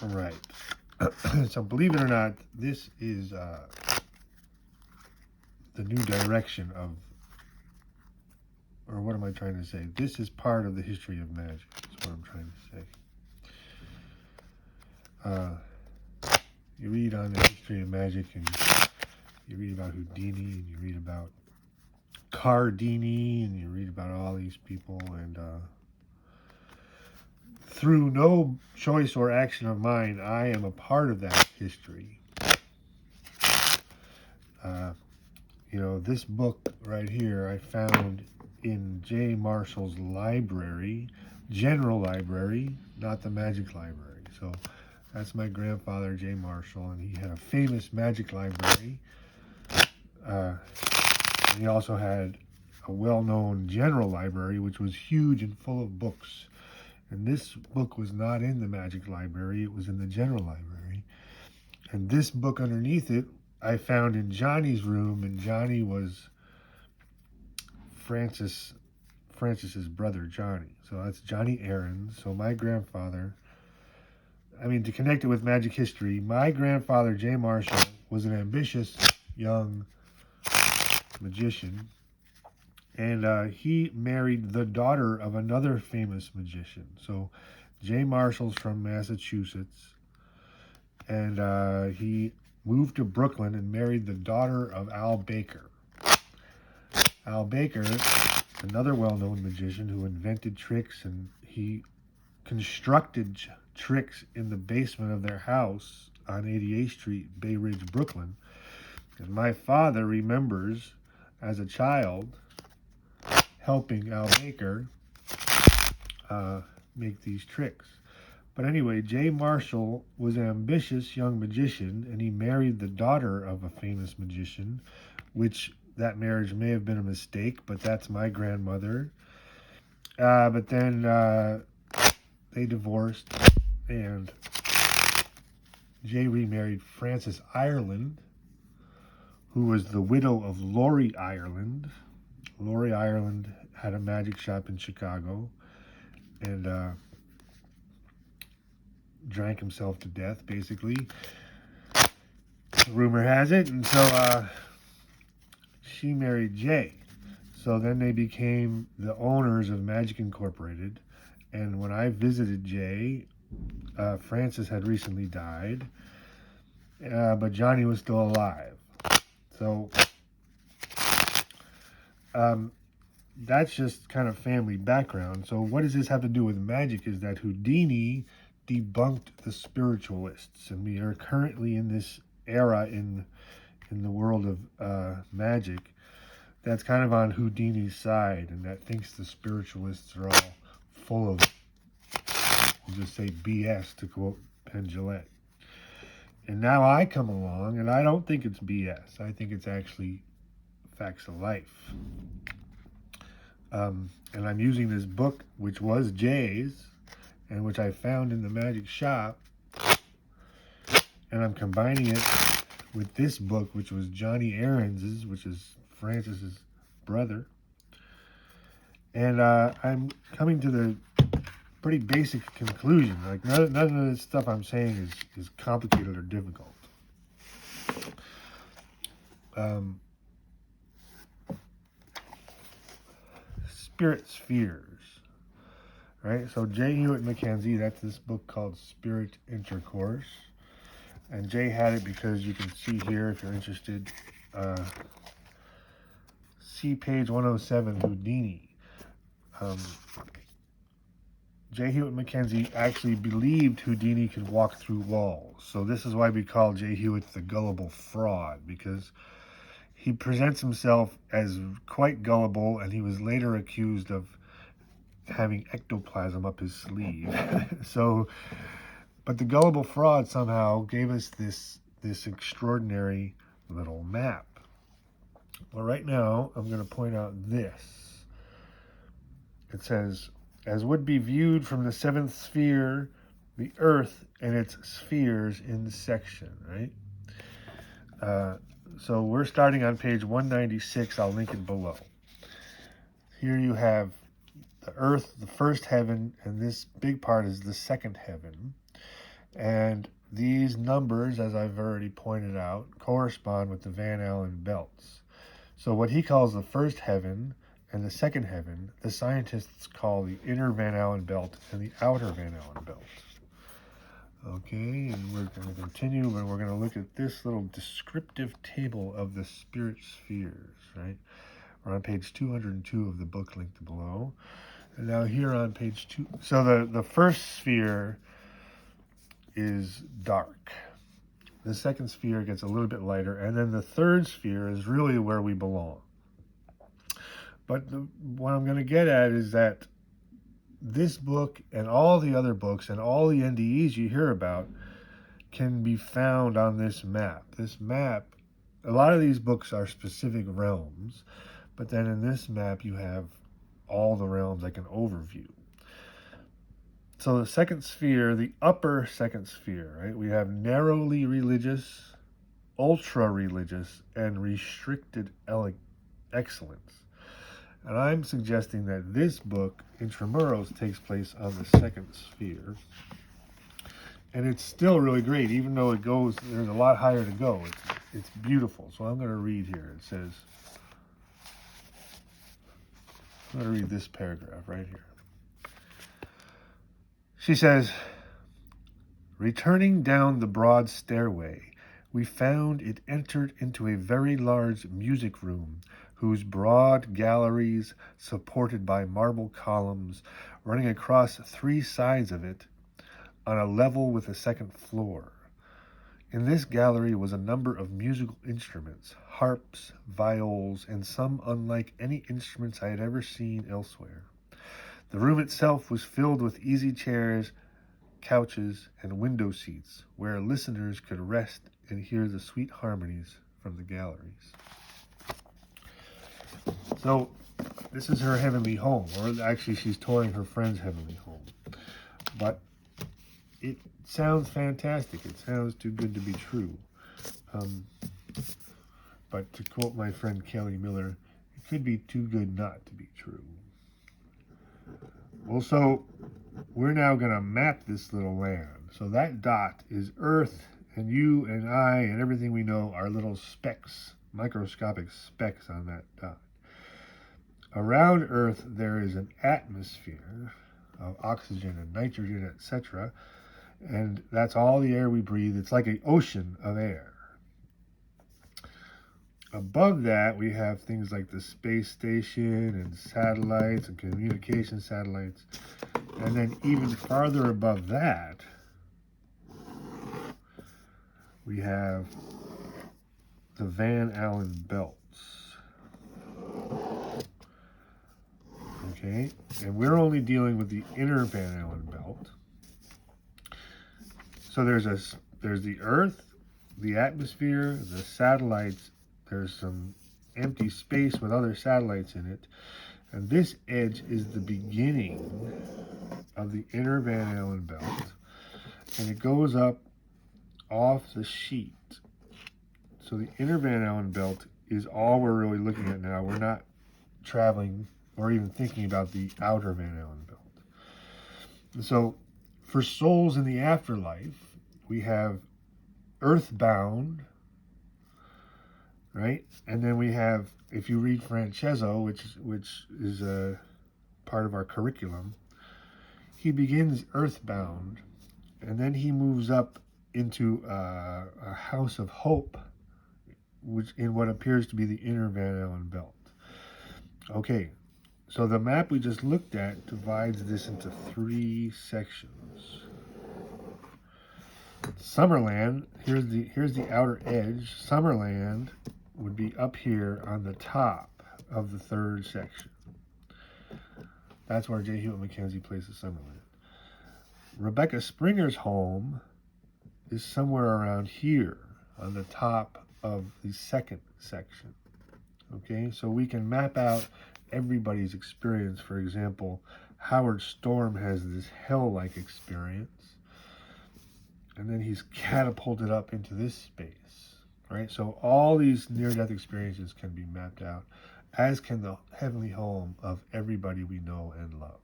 Right. So believe it or not, this is the new direction of, or what am I trying to say? This is part of the history of magic. That's what I'm trying to say. You read on the history of magic, and you read about Houdini, and you read about Cardini, and you read about all these people, and through no choice or action of mine, I am a part of that history. This book right here I found in J. Marshall's library, general library, not the magic library. So that's my grandfather, J. Marshall, and he had a famous magic library. He also had a well-known general library, which was huge and full of books. And this book was not in the magic library, it was in the general library. And this book underneath it, I found in Johnny's room, and Johnny was Francis's brother, Johnny. So that's Johnny Ahrens. So my grandfather, to connect it with magic history, my grandfather, J. Marshall, was an ambitious young magician. And he married the daughter of another famous magician. So J. Marshall's from Massachusetts. And he moved to Brooklyn and married the daughter of Al Baker. Al Baker, another well-known magician who invented tricks, and he constructed tricks in the basement of their house on 88th Street, Bay Ridge, Brooklyn. And my father remembers, as a child, helping Al Baker make these tricks. But anyway, J. Marshall was an ambitious young magician, and he married the daughter of a famous magician, which that marriage may have been a mistake, but that's my grandmother. But then they divorced, and Jay remarried Frances Ireland, who was the widow of Laurie Ireland. Laurie Ireland had a magic shop in Chicago, and drank himself to death, basically. Rumor has it. And so she married Jay. So then they became the owners of Magic Incorporated. And when I visited Jay, Francis had recently died, but Johnny was still alive. So that's just kind of family background. So what does this have to do with magic is that Houdini debunked the spiritualists, and we are currently in this era in the world of magic that's kind of on Houdini's side, and that thinks the spiritualists are all full of, we'll just say, BS, to quote Penn Jillette. And now I come along, and I don't think it's BS. I think it's actually facts of life. And I'm using this book, which was Jay's, and which I found in the magic shop, and I'm combining it with this book, which was Johnny Ahrens's, which is Francis's brother. And I'm coming to the pretty basic conclusion. Like, none of this stuff I'm saying is complicated or difficult. Spirit spheres. Right? So J. Hewat McKenzie, that's this book called Spirit Intercourse. And Jay had it because you can see here, if you're interested, see page 107, Houdini. J. Hewat McKenzie actually believed Houdini could walk through walls. So this is why we call J. Hewat the gullible fraud, because he presents himself as quite gullible, and he was later accused of having ectoplasm up his sleeve. But the gullible fraud somehow gave us this extraordinary little map. Well, right now, I'm going to point out this. It says, as would be viewed from the seventh sphere, the Earth and its spheres in section, right? So we're starting on page 196. I'll link it below. Here you have the Earth, the first heaven, and this big part is the second heaven. And these numbers, as I've already pointed out, correspond with the Van Allen belts. So what he calls the first heaven and the second heaven, the scientists call the inner Van Allen belt and the outer Van Allen belt. Okay, and we're going to continue, and we're going to look at this little descriptive table of the spirit spheres, right? We're on page 202 of the book linked below. And now here on page 2, so the first sphere is dark. The second sphere gets a little bit lighter, and then the third sphere is really where we belong. But what I'm going to get at is that this book and all the other books and all the NDEs you hear about can be found on this map. This map, a lot of these books are specific realms, but then in this map you have all the realms like an overview. So the second sphere, the upper second sphere, right? We have narrowly religious, ultra-religious, and restricted excellence. And I'm suggesting that this book, Intramuros, takes place on the second sphere. And it's still really great, even though there's a lot higher to go. It's beautiful. So I'm going to read here. It says, I'm going to read this paragraph right here. She says, returning down the broad stairway, we found it entered into a very large music room, whose broad galleries, supported by marble columns, running across 3 sides of it, on a level with the second floor. In this gallery was a number of musical instruments, harps, viols, and some unlike any instruments I had ever seen elsewhere. The room itself was filled with easy chairs, couches, and window seats, where listeners could rest and hear the sweet harmonies from the galleries. So, this is her heavenly home, or actually she's touring her friend's heavenly home. But it sounds fantastic. It sounds too good to be true. But to quote my friend Kelly Miller, it could be too good not to be true. Well, so we're now going to map this little land. So that dot is Earth, and you and I and everything we know are little specks, microscopic specks on that dot. Around Earth, there is an atmosphere of oxygen and nitrogen, etc., and that's all the air we breathe. It's like an ocean of air. Above that, we have things like the space station and satellites and communication satellites. And then even farther above that, we have the Van Allen belts. Okay, and we're only dealing with the inner Van Allen belt. So there's the Earth, the atmosphere, the satellites. There's some empty space with other satellites in it. And this edge is the beginning of the inner Van Allen belt. And it goes up off the sheet. So the inner Van Allen belt is all we're really looking at now. We're not traveling or even thinking about the outer Van Allen belt. And so for souls in the afterlife, we have earthbound, right? And then we have, if you read Francesco, which is a part of our curriculum, he begins earthbound, and then he moves up into a house of hope, which in what appears to be the inner Van Allen belt. Okay, so the map we just looked at divides this into 3 sections. Summerland, here's the outer edge. Summerland would be up here on the top of the 3rd section. That's where J. Hewat McKenzie places Summerland. Rebecca Springer's home is somewhere around here on the top of the 2nd section. Okay, so we can map out everybody's experience. For example, Howard Storm has this hell-like experience, and then he's catapulted up into this space, right? So all these near-death experiences can be mapped out, as can the heavenly home of everybody we know and love.